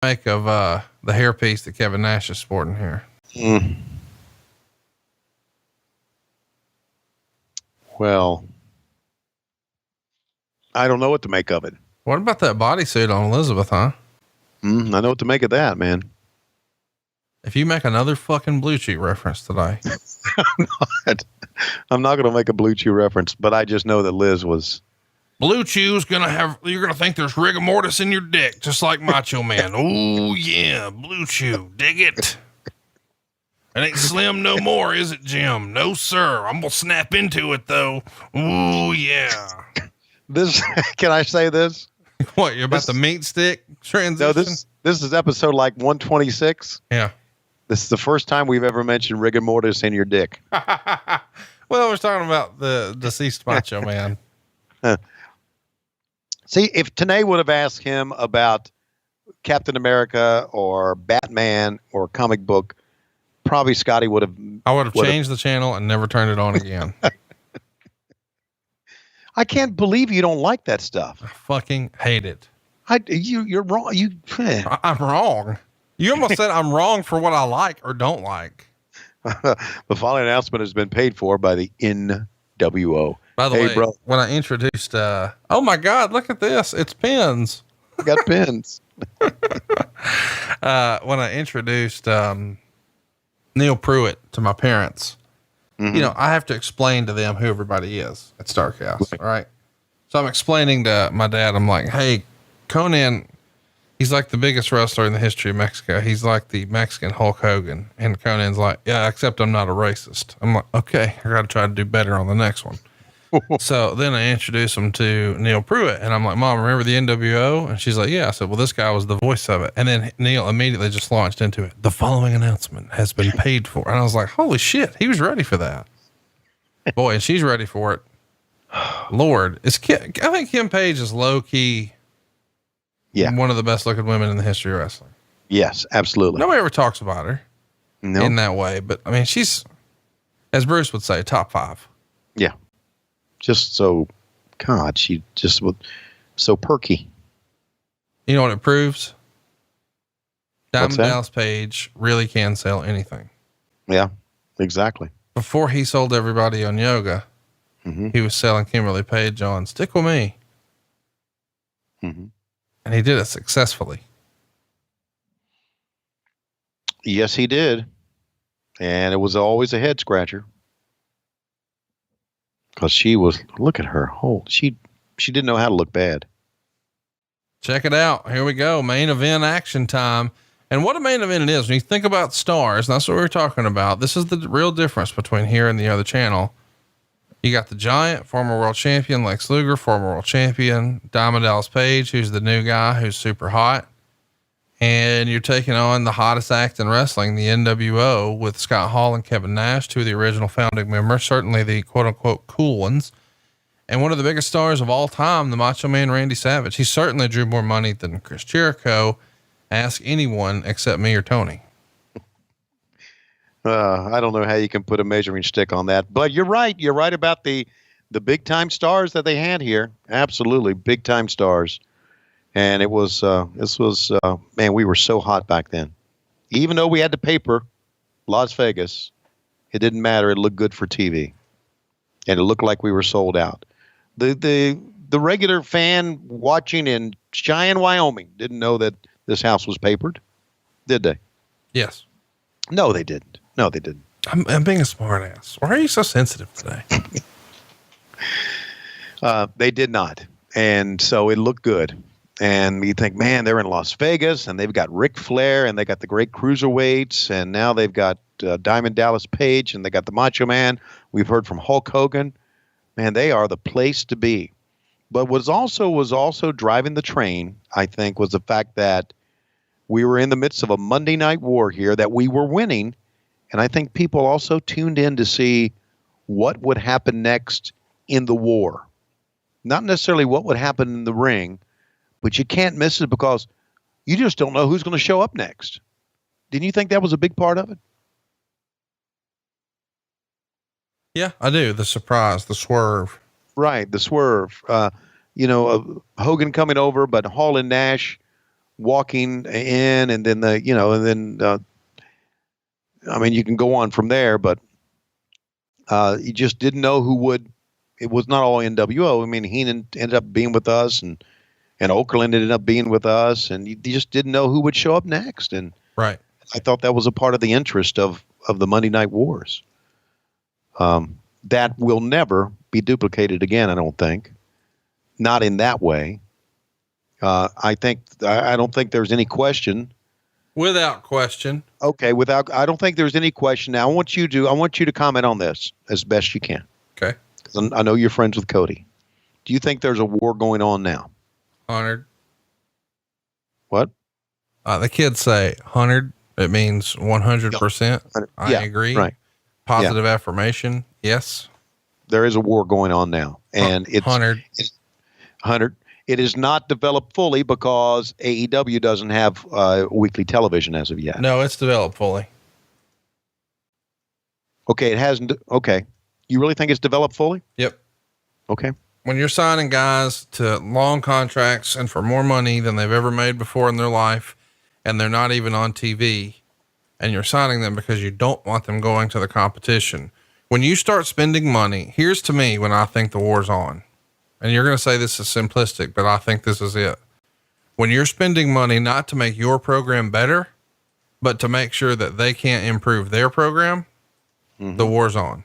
make of the hairpiece that Kevin Nash is sporting here? Well, I don't know what to make of it. What about that bodysuit on Elizabeth, huh? I know what to make of that, man. If you make another fucking Blue Chew reference today. I'm not going to make a Blue Chew reference, but I just know that Liz was. Blue Chew's you're going to think there's rigor mortis in your dick, just like Macho Man. Oh yeah, Blue Chew, dig it. It ain't slim no more, is it, Jim? No, sir. I'm going to snap into it though. Oh yeah. This, can I say this? What, you're about the meat stick transition? No, this is episode like 126. Yeah. This is the first time we've ever mentioned rigor mortis in your dick. Well, we're talking about the deceased Macho Man. See, if Tanae would have asked him about Captain America or Batman or comic book, probably Scotty would have. I would have changed the channel and never turned it on again. I can't believe you don't like that stuff. I fucking hate it. You're wrong. I'm wrong. You almost said I'm wrong for what I like or don't like. The following announcement has been paid for by the nWo. By the way, bro, when I introduced, oh my God, look at this. It's pins. I got pins. When I introduced, Neil Pruitt to my parents, you know, I have to explain to them who everybody is at Starrcast. Right. So I'm explaining to my dad, I'm like, hey, Conan, he's like the biggest wrestler in the history of Mexico. He's like the Mexican Hulk Hogan. And Conan's like, yeah, except I'm not a racist. I'm like, okay, I got to try to do better on the next one. So then I introduced him to Neil Pruitt and I'm like, Mom, remember the nWo? And she's like, yeah. I said, well, this guy was the voice of it. And then Neil immediately just launched into it. The following announcement has been paid for. And I was like, holy shit, he was ready for that. Boy, and she's ready for it. Lord, I think Kim Page is low key. Yeah. One of the best looking women in the history of wrestling. Yes, absolutely. Nobody ever talks about her in that way, but I mean, she's, as Bruce would say, top 5. Yeah. Just so, God, she just was so perky. You know what it proves? Diamond Dallas Page really can sell anything. Yeah, exactly. Before he sold everybody on yoga, he was selling Kimberly Page on Stick With Me. And he did it successfully. Yes, he did. And it was always a head scratcher. Because she was, look at her. She didn't know how to look bad. Check it out. Here we go. Main event action time. And what a main event it is. When you think about stars, and that's what we're talking about. This is the real difference between here and the other channel. You got the Giant, former world champion, Lex Luger, former world champion, Diamond Dallas Page, who's the new guy who's super hot. And you're taking on the hottest act in wrestling, the nWo, with Scott Hall and Kevin Nash, two of the original founding members, certainly the quote unquote cool ones. And one of the biggest stars of all time, the Macho Man, Randy Savage. He certainly drew more money than Chris Jericho. Ask anyone except me or Tony. I don't know how you can put a measuring stick on that, but you're right. You're right about the big time stars that they had here. Absolutely. Big time stars. And it was, man, we were so hot back then. Even though we had the paper, Las Vegas, it didn't matter. It looked good for TV. And it looked like we were sold out. The regular fan watching in Cheyenne, Wyoming didn't know that this house was papered, did they? Yes. No, they didn't. No, they didn't. I'm being a smart ass. Why are you so sensitive today? They did not. And so it looked good. And you think, man, they're in Las Vegas and they've got Ric Flair and they got the great cruiserweights. And now they've got Diamond Dallas Page and they got the Macho Man. We've heard from Hulk Hogan. Man, they are the place to be. But was also driving the train, I think, was the fact that we were in the midst of a Monday Night War here that we were winning. And I think people also tuned in to see what would happen next in the war. Not necessarily what would happen in the ring, but you can't miss it because you just don't know who's going to show up next. Didn't you think that was a big part of it? Yeah, I do. The surprise, the swerve. Right, the swerve. Hogan coming over, but Hall and Nash walking in, and then I mean, you can go on from there, but you just didn't know who would. It was not all nWo. I mean, Heenan ended up being with us, and Okerlund ended up being with us, and you just didn't know who would show up next. And right. I thought that was a part of the interest of the Monday Night Wars. That will never be duplicated again, I don't think. Not in that way. I don't think there's any question. Without question. Okay, I don't think there's any question. Now, I want you to comment on this as best you can. Okay. Because I know you're friends with Cody. Do you think there's a war going on now? 100. What? The kids say 100. It means 100%. I agree. Right. Positive affirmation. Yes. There is a war going on now, and it's 100. 100. It is not developed fully because AEW doesn't have weekly television as of yet. No, it's developed fully. Okay, it hasn't. Okay. You really think it's developed fully? Yep. Okay. When you're signing guys to long contracts and for more money than they've ever made before in their life, and they're not even on TV, and you're signing them because you don't want them going to the competition. When you start spending money, here's to me when I think the war's on. And you're going to say this is simplistic, but I think this is it. When you're spending money not to make your program better, but to make sure that they can't improve their program, the war's on.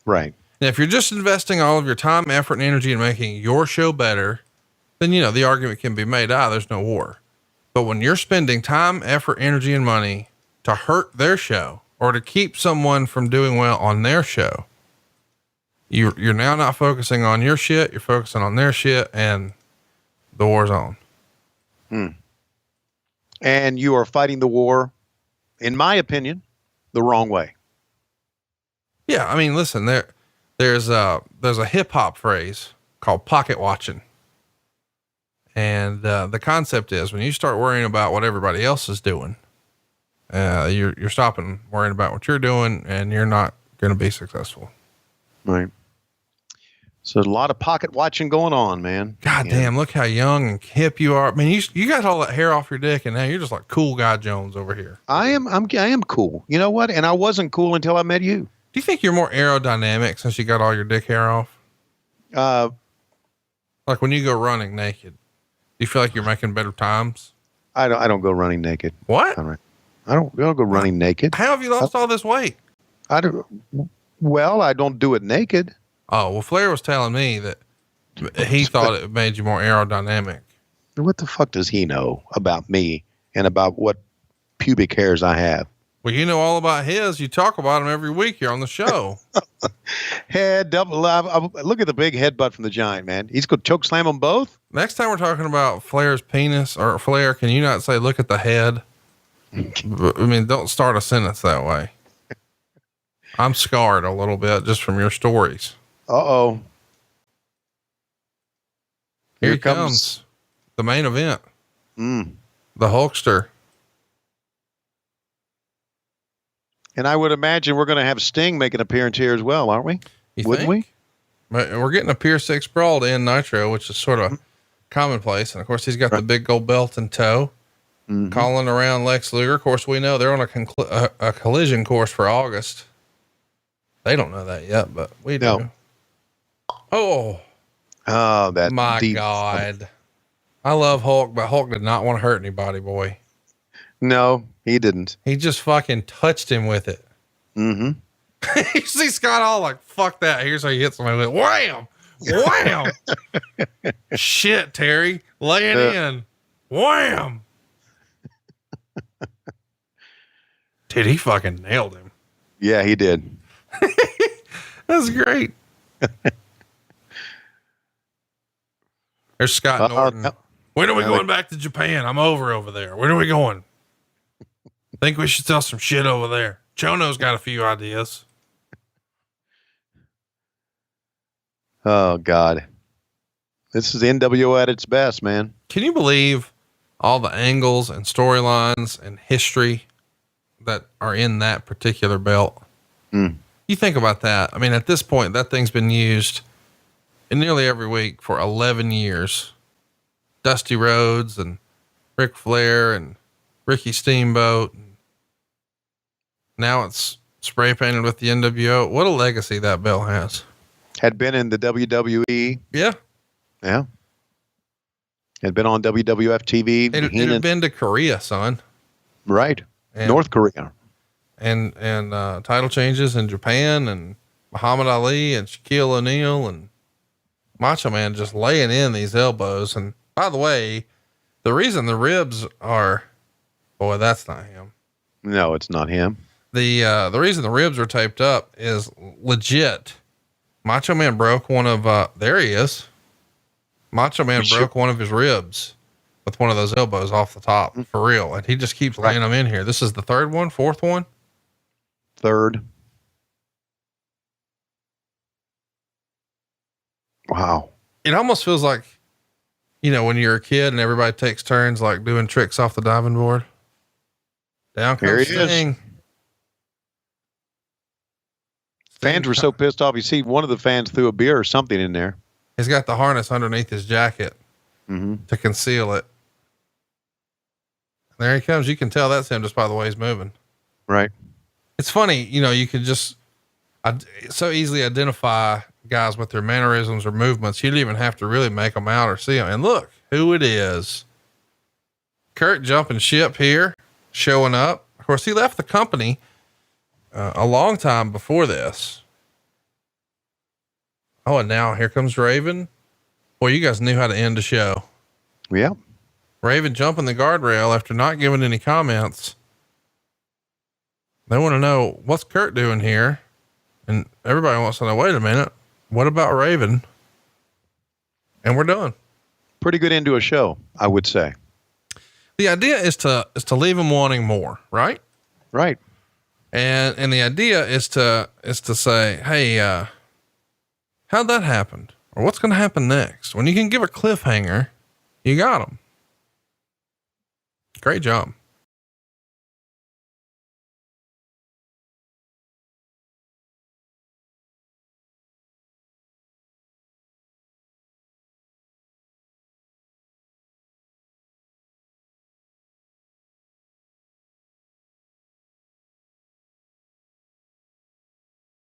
Right. Now, if you're just investing all of your time, effort, and energy in making your show better, then, the argument can be made, there's no war. But when you're spending time, effort, energy, and money to hurt their show or to keep someone from doing well on their show, you're now not focusing on your shit. You're focusing on their shit, and the war's on. And you are fighting the war, in my opinion, the wrong way. Yeah. I mean, listen, there's a hip hop phrase called pocket watching. And, the concept is when you start worrying about what everybody else is doing, you're stopping worrying about what you're doing, and you're not going to be successful. Right. So a lot of pocket watching going on, man. God damn, look how young and hip you are. I mean, you got all that hair off your dick, and now you're just like cool guy Jones over here. I am cool. You know what? And I wasn't cool until I met you. Do you think you're more aerodynamic since you got all your dick hair off? Like when you go running naked, do you feel like you're making better times? I don't go running naked. What? I don't go running naked. How have you lost all this weight? I don't do it naked. Oh, well, Flair was telling me that he thought it made you more aerodynamic. What the fuck does he know about me and about what pubic hairs I have? Well, you know all about his. You talk about him every week here on the show. Head double. Look at the big headbutt from the Giant, man. He's going to choke slam them both. Next time we're talking about Flair's penis, or Flair, can you not say, look at the head? I mean, don't start a sentence that way. I'm scarred a little bit just from your stories. Uh-oh. Here comes the main event. The Hulkster. And I would imagine we're going to have Sting make an appearance here as well, aren't we? Wouldn't we? But we're getting a Pier 6 brawl to end Nitro, which is sort of commonplace. And of course, he's got the big gold belt in tow, calling around Lex Luger. Of course, we know they're on a collision course for August. They don't know that yet, but we do. No. Oh, that my God. I love Hulk, but Hulk did not want to hurt anybody, boy. No, he didn't. He just fucking touched him with it. You see Scott all like, fuck that. Here's how you hit somebody with it. Wham! Wham! Shit, Terry. Lay it in. Wham! Dude, he fucking nailed him. Yeah, he did. That's great. There's Scott Norton. When are we going back to Japan? I'm over there. When are we going? Think we should sell some shit over there. Chono's got a few ideas. Oh, God. This is NWO at its best, man. Can you believe all the angles and storylines and history that are in that particular belt? You think about that. I mean, at this point, that thing's been used in nearly every week for 11 years. Dusty Rhodes and Ric Flair and Ricky Steamboat. Now it's spray painted with the NWO. What a legacy that belt has. Had been in the WWE. Yeah. Yeah. Had been on WWF TV. It had been to Korea, son. Right. And North Korea. And title changes in Japan, and Muhammad Ali and Shaquille O'Neal and Macho Man just laying in these elbows. And by the way, the reason the ribs are, boy, that's not him. No, it's not him. The reason the ribs are taped up is legit. Macho Man broke one of, there he is. Macho Man broke one of his ribs with one of those elbows off the top, for real. And he just keeps laying them in here. This is the third one, fourth one. Third. Wow. It almost feels like, when you're a kid and everybody takes turns, like doing tricks off the diving board. Down comes Sting. Fans were so pissed off. You see one of the fans threw a beer or something in there. He's got the harness underneath his jacket to conceal it. There he comes. You can tell that's him just by the way he's moving. Right. It's funny, you could just so easily identify guys with their mannerisms or movements. You don't even have to really make them out or see them. And look who it is. Kurt jumping ship here, showing up. Of course, he left the company a long time before this. Oh, and now here comes Raven. Boy, you guys knew how to end the show. Yeah. Raven jumping the guardrail after not giving any comments. They want to know what's Kurt doing here. And everybody wants to know, wait a minute, what about Raven? And we're done. Pretty good end to a show, I would say. The idea is to leave them wanting more, right? Right. And the idea is to say, hey, how'd that happen? Or what's going to happen next? When you can give a cliffhanger, you got them. Great job.